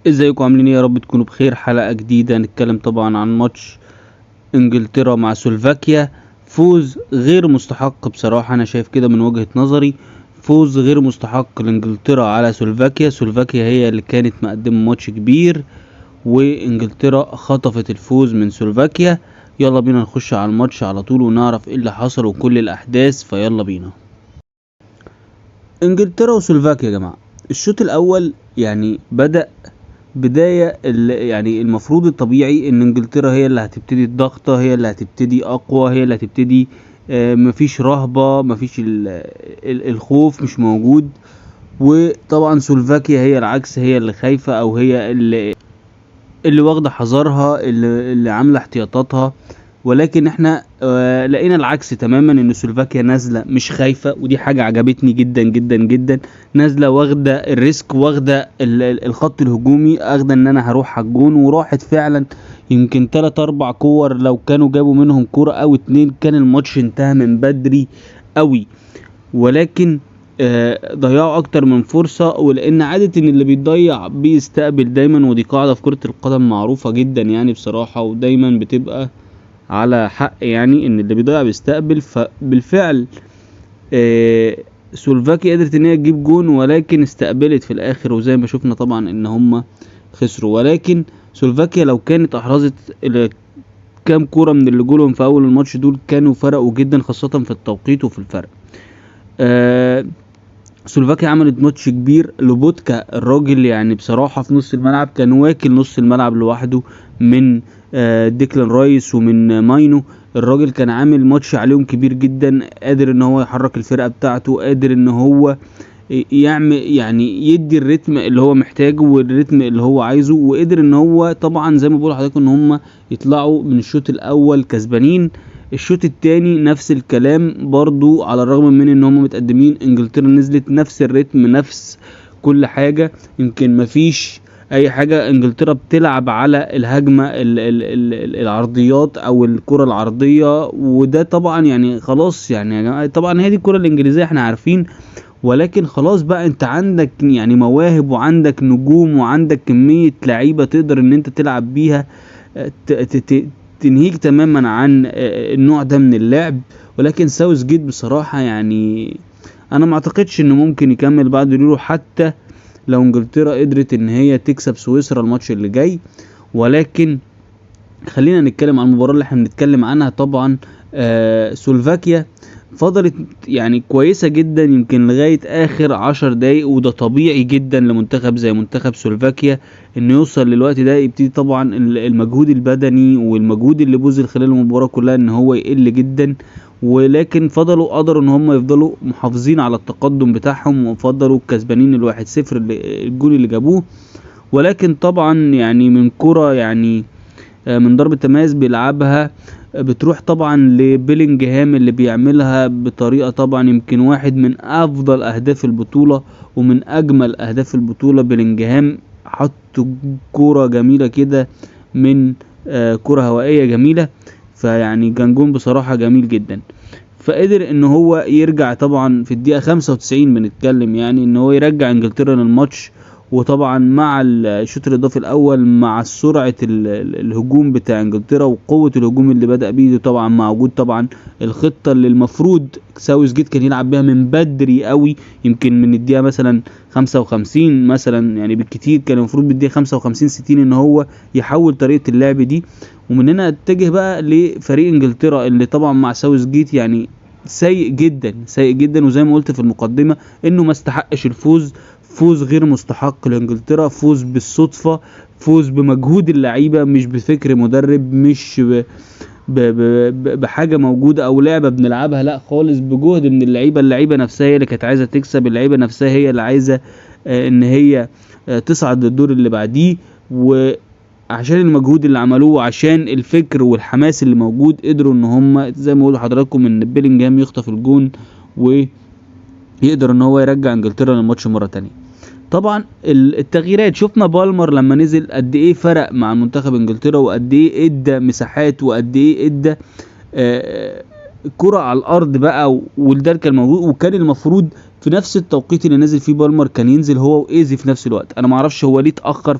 ازيكم عاملين ايه؟ يا رب تكونوا بخير. حلقة جديدة نتكلم طبعا عن ماتش انجلترا مع سلوفاكيا. فوز غير مستحق بصراحة، انا شايف كده من وجهة نظري. فوز غير مستحق لانجلترا على سلوفاكيا. سلوفاكيا هي اللي كانت مقدمة ماتش كبير، وانجلترا خطفت الفوز من سلوفاكيا. يلا بينا نخش على الماتش على طول ونعرف ايه اللي حصل وكل الاحداث، فيلا بينا. انجلترا وسلوفاكيا يا جماعة، الشوط الاول يعني بدأ بداية يعني المفروض الطبيعي ان انجلترا هي اللي هتبتدي الضغطة، هي اللي هتبتدي اقوى، هي اللي هتبتدي. مفيش رهبة، مفيش الخوف مش موجود. وطبعا سلوفاكيا هي العكس، هي اللي خايفة، او هي اللي واخدة حذرها، اللي عاملة احتياطاتها. ولكن احنا لقينا العكس تماما، ان سلوفاكيا نازله مش خايفه، ودي حاجه عجبتني جدا جدا جدا. نازله واخده الريسك، واخده الخط الهجومي، اخده ان انا هروح على الجون، وراحت فعلا. يمكن 3-4 كور، لو كانوا جابوا منهم كوره او 2 كان الماتش انتهى من بدري قوي. ولكن ضيعوا اكتر من فرصة، ولان عادة ان اللي بيضيع بيستقبل دايما، ودي قاعدة في كرة القدم معروفة جدا يعني بصراحة، ودايما بتبقى على حق، يعني ان اللي بيضيع بيستقبل. فبالفعل سلوفاكيا قدرت ان هي تجيب جون، ولكن استقبلت في الاخر، وزي ما شفنا طبعا ان هم خسروا. ولكن سلوفاكيا لو كانت احرزت كام كورة من اللي جولهم في اول الماتش دول، كانوا فرقوا جدا، خاصة في التوقيت وفي الفرق. سلوفاكيا عملت ماتش كبير. لوبوتكا الراجل يعني بصراحة في نص الملعب كان واكل نص الملعب لوحده، من ديكلان رايس ومن ماينو. الراجل كان عامل ماتش عليهم كبير جدا، قادر ان هو يحرك الفرقة بتاعته، قادر ان هو يعمل يعني يدي الريتم اللي هو محتاجه والريتم اللي هو عايزه، وقدر ان هو طبعا زي ما بقول لحضرتك ان هم يطلعوا من الشوط الاول كسبانين. الشوط التاني نفس الكلام برضو، على الرغم من ان هم متقدمين، انجلترا نزلت نفس الريتم، نفس كل حاجة. يمكن مفيش اي حاجة، انجلترا بتلعب على الهجمة العرضيات او الكرة العرضية، وده طبعا يعني خلاص يعني يا جماعة، طبعا هي دي الكرة الانجليزية احنا عارفين. ولكن خلاص بقى انت عندك يعني مواهب، وعندك نجوم، وعندك كمية لعيبة تقدر ان انت تلعب بيها، تنهيك تماما عن النوع ده من اللعب. ولكن ساوث جيت بصراحة يعني انا ما اعتقدش انه ممكن يكمل بعد اليورو، حتى لو انجلترا قدرت ان هي تكسب سويسرا الماتش اللي جاي. ولكن خلينا نتكلم عن المباراة اللي احنا بنتكلم عنها. طبعا سلوفاكيا فضلت يعني كويسة جدا يمكن لغاية اخر 10 دقايق، وده طبيعي جدا لمنتخب زي منتخب سلوفاكيا انه يوصل للوقت ده. يبتدي طبعا المجهود البدني والمجهود اللي بذل خلال المباراة كلها ان هو يقل جدا، ولكن قدروا ان هم يفضلوا محافظين على التقدم بتاعهم، وفضلوا كسبانين 1-0 الجول اللي جابوه. ولكن طبعا يعني من كرة يعني من ضربة تماس بيلعبها، بتروح طبعا لبيلينجهام اللي بيعملها بطريقة طبعا يمكن واحد من افضل اهداف البطولة ومن اجمل اهداف البطولة. بيلينجهام حط كرة جميلة كده، من كرة هوائية جميلة، فيعني كان جون بصراحة جميل جدا. فقدر ان هو يرجع طبعا في الدقيقة 95 بنتكلم يعني ان هو يرجع انجلترا للماتش. وطبعا مع الشوط الاضافي الاول، مع سرعة الهجوم بتاع انجلترا وقوة الهجوم اللي بدأ بيه، طبعا مع وجود طبعا الخطة اللي المفروض ساوث جيت كان يلعب بيها من بدري قوي، يمكن من الدقيقة مثلا 55 مثلا، يعني بالكتير كان المفروض بالدقيقة 55 60 ان هو يحول طريقة اللعب دي. ومن هنا اتجه بقى لفريق انجلترا اللي طبعا مع ساوث جيت يعني سيء جدا سيء جدا، وزي ما قلت في المقدمة انه ما استحقش الفوز. فوز غير مستحق لانجلترا، فوز بالصدفة، فوز بمجهود اللعيبة، مش بفكر مدرب، مش بحاجة موجودة او لعبة بنلعبها، لا خالص، بجهد من اللعيبة نفسها هي اللي كانت عايزة تكسب، اللعيبة نفسها هي اللي عايزة ان هي تصعد للدور اللي بعديه. وعشان المجهود اللي عملوه وعشان الفكر والحماس اللي موجود، قدروا ان هم زي ما قلت لحضراتكم ان بيلينجهام يخطف الجون ويقدر ان هو يرجع انجلترا للماتش مرة تانية. طبعا التغييرات، شفنا بالمر لما نزل قد ايه فرق مع منتخب انجلترا، وقد ايه ادى مساحات، وقد ايه ادى الكرة على الارض بقى والدار كان موجود، وكان المفروض في نفس التوقيت اللي نازل فيه بالمر كان ينزل هو وايزي في نفس الوقت. انا معرفش هو ليه اتاخر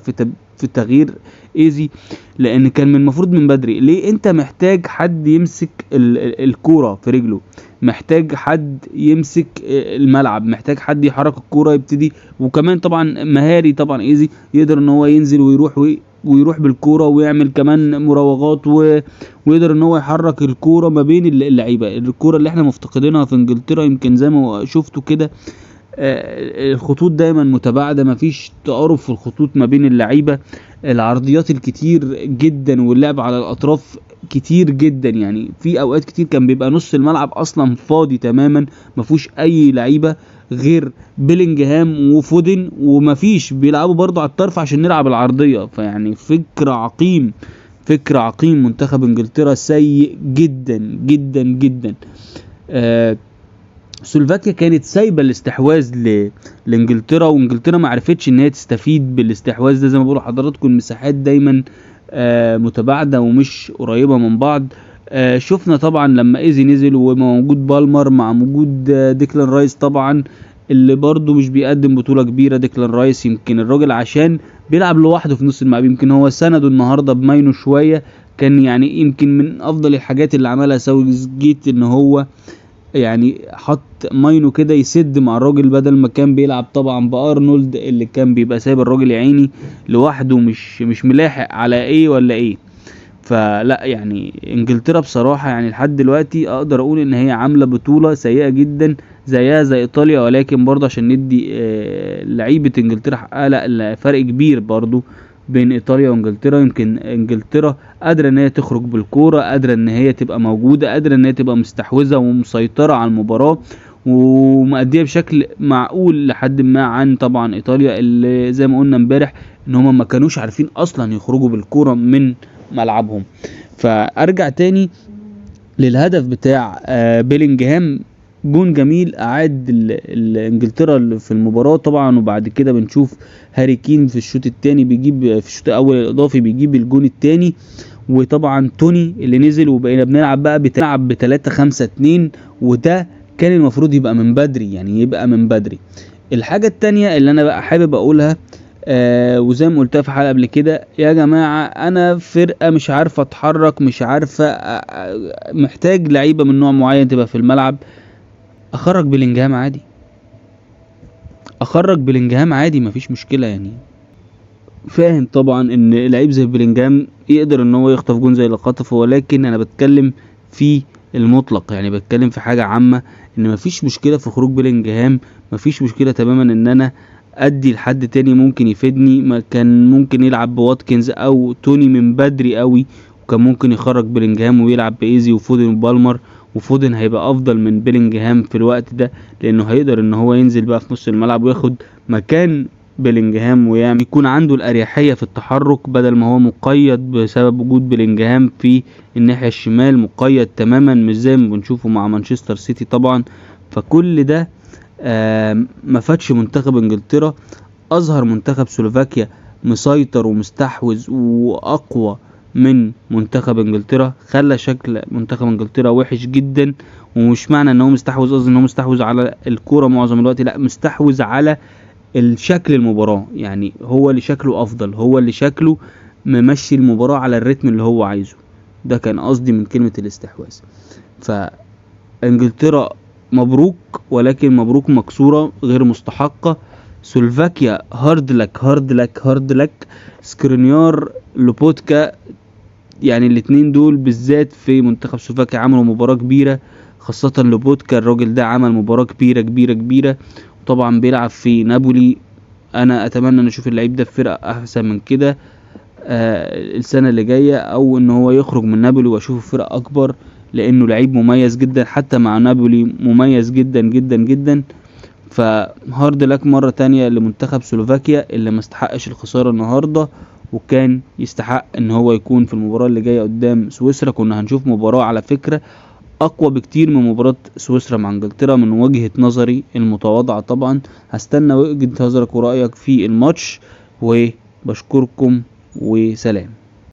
في تغيير ايزي، لان كان من المفروض من بدري. ليه؟ انت محتاج حد يمسك الكرة في رجله، محتاج حد يمسك الملعب، محتاج حد يحرك الكرة يبتدي، وكمان طبعا مهاري طبعا ايزي يقدر ان هو ينزل ويروح بالكوره ويعمل كمان مراوغات ويقدر ان هو يحرك الكوره ما بين اللعيبه. الكوره اللي احنا مفتقدينها في انجلترا يمكن زي ما شفتوا كده، الخطوط دايما متباعده، مفيش تقارب في الخطوط ما بين اللعيبه، العرضيات الكتير جدا واللعب على الاطراف كتير جدا. يعني في اوقات كتير كان بيبقى نص الملعب اصلا فاضي تماما، مفيهوش اي لعيبه غير بيلينجهام وفودن، ومفيش بيلعبوا برضو على الطرف عشان نلعب العرضيه. فيعني فكر عقيم منتخب انجلترا سيء جدا جدا جدا. سلوفاكيا كانت سايبه الاستحواذ لانجلترا، وانجلترا ما عرفتش ان هي تستفيد بالاستحواذ ده. زي ما بقولوا حضراتكم المساحات دايما متباعده ومش قريبه من بعض. شفنا طبعا لما ايزي نزل وموجود بالمر مع وجود ديكلان رايس طبعا، اللي برضو مش بيقدم بطولة كبيرة. ديكلان رايس يمكن الراجل عشان بيلعب لوحده في نص الملعب، يمكن هو سنده النهاردة بماينو شوية، كان يعني يمكن من افضل الحاجات اللي عملها ساوثجيت ان هو يعني حط ماينو كده يسد مع الراجل، بدل ما كان بيلعب طبعا بارنولد اللي كان بيبقى سايب الراجل يا عيني لوحده مش ملاحق على ايه ولا ايه. فلا يعني انجلترا بصراحة يعني لحد دلوقتي اقدر اقول ان هي عاملة بطولة سيئة جدا زيها زي ايطاليا، ولكن برضه عشان ندي لعيبة انجلترا حقها، لا فرق كبير برضه بين ايطاليا وانجلترا. يمكن انجلترا قادرة ان هي تخرج بالكورة، قادرة ان هي تبقى موجودة، قادرة ان هي تبقى مستحوذة ومسيطرة على المباراة ومؤدية بشكل معقول لحد ما عن طبعا ايطاليا اللي زي ما قلنا امبارح ان هم ما كانوش عارفين اصلا يخرجوا بالكورة من ملعبهم. فارجع تاني للهدف بتاع بيلينجهام، جون جميل اعاد انجلترا في المباراة طبعا. وبعد كده بنشوف هاري كين في الشوط الثاني بيجيب، في الشوط الاول الاضافي بيجيب الجون الثاني. وطبعا توني اللي نزل وبقينا بنلعب بقى ب 3-5-2، وده كان المفروض يبقى من بدري، يعني يبقى من بدري. الحاجة التانية اللي انا بقى حابب اقولها وزي ما قلتها في حلقة قبل كده، يا جماعة انا فرقة مش عارفة اتحرك، مش عارفة محتاج لعيبة من نوع معين تبقى في الملعب. اخرج بلينجهام عادي، مفيش مشكلة. يعني فاهم طبعا ان لعيب زي بلينجهام يقدر ان هو يخطف جون زي اللي خطفه، ولكن انا بتكلم في المطلق، يعني بتكلم في حاجة عامة ان مفيش مشكلة في خروج بلينجهام، مفيش مشكلة تماما ان انا ادي لحد تاني ممكن يفيدني. ما كان ممكن يلعب بواتكنز او توني من بدري قوي، وكان ممكن يخرج بلينجهام ويلعب بايزي وفودن وبالمر، وفودن هيبقى افضل من بلينجهام في الوقت ده، لانه هيقدر ان هو ينزل بقى في نص الملعب وياخد مكان بلينجهام، ويعني يكون عنده الاريحية في التحرك بدل ما هو مقيد بسبب وجود بلينجهام في الناحية الشمال، مقيد تماما مش زي ما بنشوفه مع مانشستر سيتي طبعا. فكل ده ما فاتش منتخب انجلترا. اظهر منتخب سلوفاكيا مسيطر ومستحوذ واقوى من منتخب انجلترا، خلى شكل منتخب انجلترا وحش جدا. ومش معنى ان هو مستحوذ قصدي ان هو مستحوذ على الكرة معظم الوقت، لا، مستحوذ على الشكل المباراة، يعني هو اللي شكله افضل، هو اللي شكله ممشي المباراة على الريتم اللي هو عايزه. ده كان قصدي من كلمة الاستحواذ. فانجلترا مبروك، ولكن مبروك مكسورة غير مستحقة. سلوفاكيا هارد لك. سكرينيار، لوبوتكا، يعني الاتنين دول بالذات في منتخب سلوفاكيا عملوا مباراة كبيرة، خاصة لوبوتكا. الراجل ده عمل مباراة كبيرة، طبعا بيلعب في نابولي. انا اتمنى ان اشوف اللعيب ده في فرقة احسن من كده السنة اللي جاية، او ان هو يخرج من نابولي واشوفه فرقة اكبر، لانه لعيب مميز جدا حتى مع نابولي، مميز جدا جدا جدا. فهارد لك مرة تانية لمنتخب سلوفاكيا اللي ما استحقش الخسارة النهاردة، وكان يستحق ان هو يكون في المباراة اللي جاية قدام سويسرا. كنا هنشوف مباراة على فكرة اقوى بكتير من مباراة سويسرا مع انجلترا من وجهة نظري المتواضعة طبعا. هستنى وجهة نظرك ورأيك في الماتش، وبشكركم وسلام.